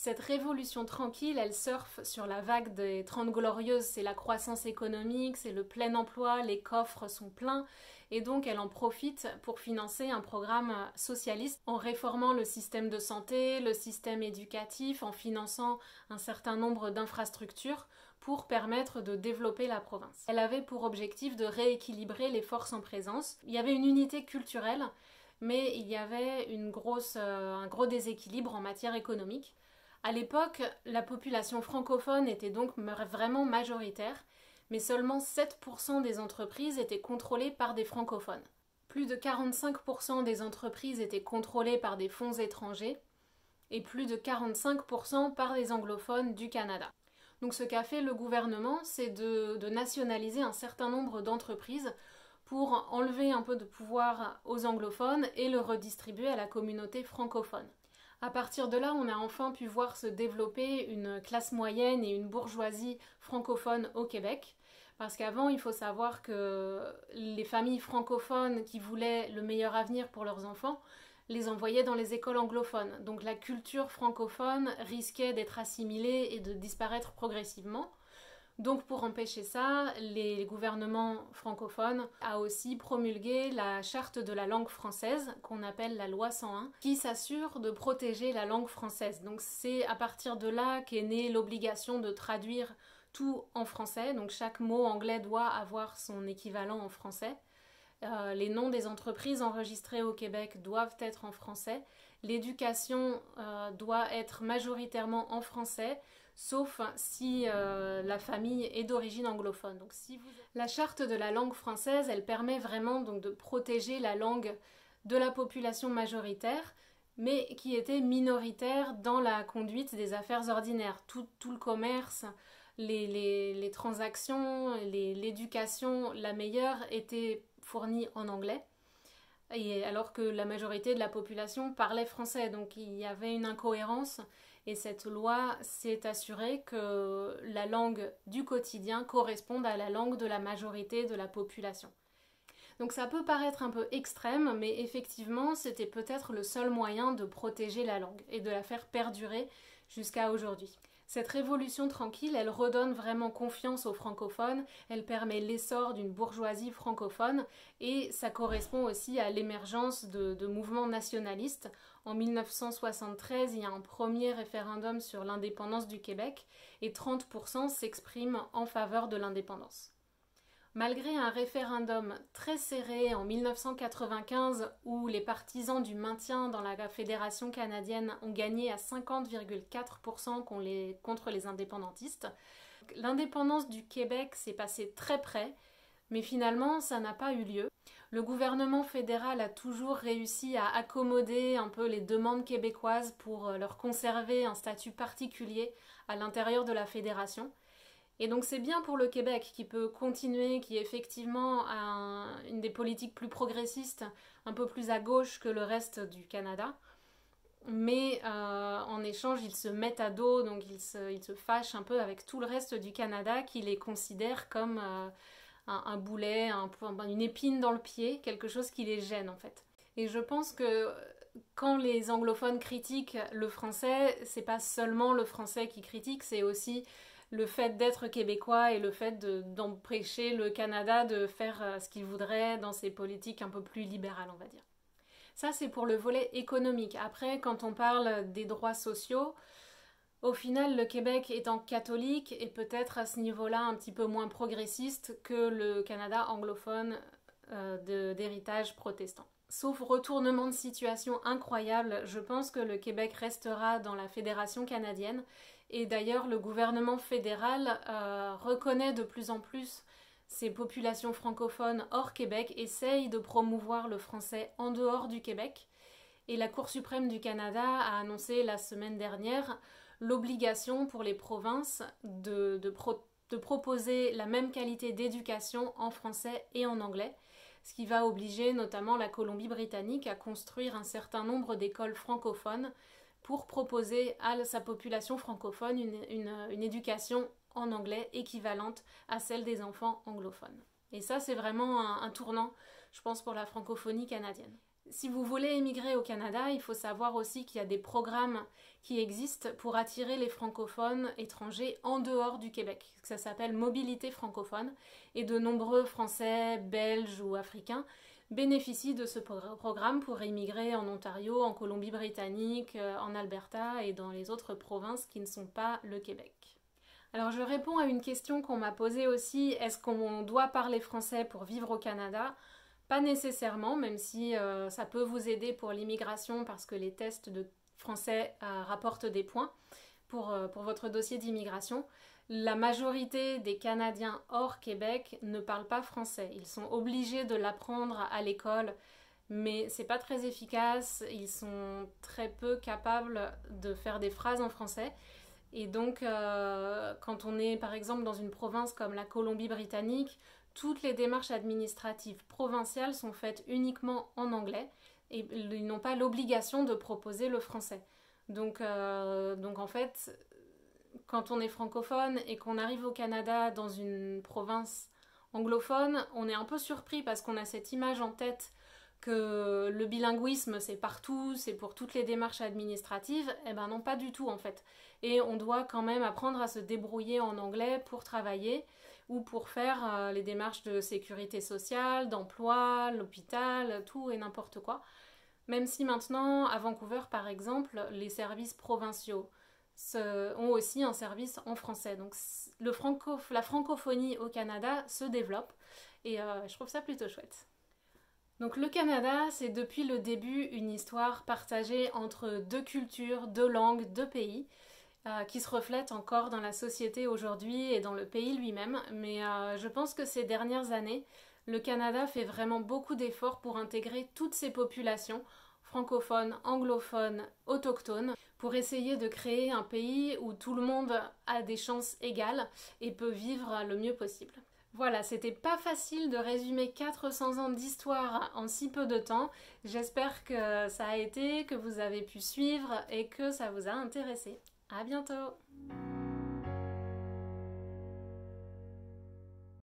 Cette révolution tranquille, elle surfe sur la vague des 30 glorieuses, c'est la croissance économique, c'est le plein emploi, les coffres sont pleins, et donc elle en profite pour financer un programme socialiste en réformant le système de santé, le système éducatif, en finançant un certain nombre d'infrastructures pour permettre de développer la province. Elle avait pour objectif de rééquilibrer les forces en présence. Il y avait une unité culturelle, mais il y avait un gros déséquilibre en matière économique. À l'époque, la population francophone était donc vraiment majoritaire, mais seulement 7% des entreprises étaient contrôlées par des francophones. Plus de 45% des entreprises étaient contrôlées par des fonds étrangers et plus de 45% par des anglophones du Canada. Donc ce qu'a fait le gouvernement, c'est de nationaliser un certain nombre d'entreprises pour enlever un peu de pouvoir aux anglophones et le redistribuer à la communauté francophone. À partir de là, on a enfin pu voir se développer une classe moyenne et une bourgeoisie francophone au Québec. Parce qu'avant, il faut savoir que les familles francophones qui voulaient le meilleur avenir pour leurs enfants les envoyaient dans les écoles anglophones. Donc la culture francophone risquait d'être assimilée et de disparaître progressivement. Donc pour empêcher ça, les gouvernements francophones a aussi promulgué la charte de la langue française, qu'on appelle la loi 101, qui s'assure de protéger la langue française. Donc c'est à partir de là qu'est née l'obligation de traduire tout en français, donc chaque mot anglais doit avoir son équivalent en français. Les noms des entreprises enregistrées au Québec doivent être en français. L'éducation doit être majoritairement en français, sauf si la famille est d'origine anglophone. Donc, La charte de la langue française, elle permet vraiment donc, de protéger la langue de la population majoritaire, mais qui était minoritaire dans la conduite des affaires ordinaires. Tout le commerce, les transactions, l'éducation, la meilleure était fournie en anglais, et alors que la majorité de la population parlait français, donc il y avait une incohérence, et cette loi s'est assurée que la langue du quotidien corresponde à la langue de la majorité de la population. Donc ça peut paraître un peu extrême, mais effectivement c'était peut-être le seul moyen de protéger la langue et de la faire perdurer jusqu'à aujourd'hui. Cette révolution tranquille, elle redonne vraiment confiance aux francophones, elle permet l'essor d'une bourgeoisie francophone et ça correspond aussi à l'émergence de mouvements nationalistes. En 1973, il y a un premier référendum sur l'indépendance du Québec et 30% s'expriment en faveur de l'indépendance. Malgré un référendum très serré en 1995 où les partisans du maintien dans la fédération canadienne ont gagné à 50,4% contre les indépendantistes, l'indépendance du Québec s'est passée très près, mais finalement ça n'a pas eu lieu. Le gouvernement fédéral a toujours réussi à accommoder un peu les demandes québécoises pour leur conserver un statut particulier à l'intérieur de la fédération. Et donc c'est bien pour le Québec qui peut continuer, qui effectivement a une des politiques plus progressistes, un peu plus à gauche que le reste du Canada. Mais en échange, ils se mettent à dos, donc ils se fâchent un peu avec tout le reste du Canada qui les considère comme un boulet, une épine dans le pied, quelque chose qui les gêne en fait. Et je pense que quand les anglophones critiquent le français, c'est pas seulement le français qui critique, c'est aussi le fait d'être québécois et le fait d'empêcher le Canada de faire ce qu'il voudrait dans ses politiques un peu plus libérales, on va dire. Ça, c'est pour le volet économique. Après, quand on parle des droits sociaux, au final, le Québec étant catholique est peut-être à ce niveau-là un petit peu moins progressiste que le Canada anglophone d'héritage protestant. Sauf retournement de situation incroyable, je pense que le Québec restera dans la Fédération canadienne et d'ailleurs le gouvernement fédéral reconnaît de plus en plus ces populations francophones hors Québec, essaye de promouvoir le français en dehors du Québec et la Cour suprême du Canada a annoncé la semaine dernière l'obligation pour les provinces de proposer la même qualité d'éducation en français et en anglais, ce qui va obliger notamment la Colombie-Britannique à construire un certain nombre d'écoles francophones pour proposer à sa population francophone une éducation en anglais équivalente à celle des enfants anglophones. Et ça, c'est vraiment un tournant, je pense, pour la francophonie canadienne. Si vous voulez émigrer au Canada, il faut savoir aussi qu'il y a des programmes qui existent pour attirer les francophones étrangers en dehors du Québec. Ça s'appelle Mobilité francophone et de nombreux Français, Belges ou Africains bénéficient de ce programme pour émigrer en Ontario, en Colombie-Britannique, en Alberta et dans les autres provinces qui ne sont pas le Québec. Alors je réponds à une question qu'on m'a posée aussi, est-ce qu'on doit parler français pour vivre au Canada ? Pas nécessairement, même si ça peut vous aider pour l'immigration parce que les tests de français rapportent des points pour votre dossier d'immigration. La majorité des Canadiens hors Québec ne parlent pas français. Ils sont obligés de l'apprendre à l'école, mais c'est pas très efficace. Ils sont très peu capables de faire des phrases en français. Et donc, quand on est par exemple dans une province comme la Colombie-Britannique, toutes les démarches administratives provinciales sont faites uniquement en anglais et ils n'ont pas l'obligation de proposer le français. Donc en fait, quand on est francophone et qu'on arrive au Canada dans une province anglophone, on est un peu surpris parce qu'on a cette image en tête que le bilinguisme c'est partout, c'est pour toutes les démarches administratives. Eh ben non, pas du tout en fait. Et on doit quand même apprendre à se débrouiller en anglais pour travailler ou pour faire les démarches de sécurité sociale, d'emploi, l'hôpital, tout et n'importe quoi. Même si maintenant, à Vancouver par exemple, les services provinciaux ont aussi un service en français. Donc la francophonie au Canada se développe et je trouve ça plutôt chouette. Donc le Canada, c'est depuis le début une histoire partagée entre deux cultures, deux langues, deux pays, qui se reflètent encore dans la société aujourd'hui et dans le pays lui-même. Mais je pense que ces dernières années, le Canada fait vraiment beaucoup d'efforts pour intégrer toutes ces populations, francophones, anglophones, autochtones, pour essayer de créer un pays où tout le monde a des chances égales et peut vivre le mieux possible. Voilà, c'était pas facile de résumer 400 ans d'histoire en si peu de temps. J'espère que ça a été, que vous avez pu suivre et que ça vous a intéressé. À bientôt!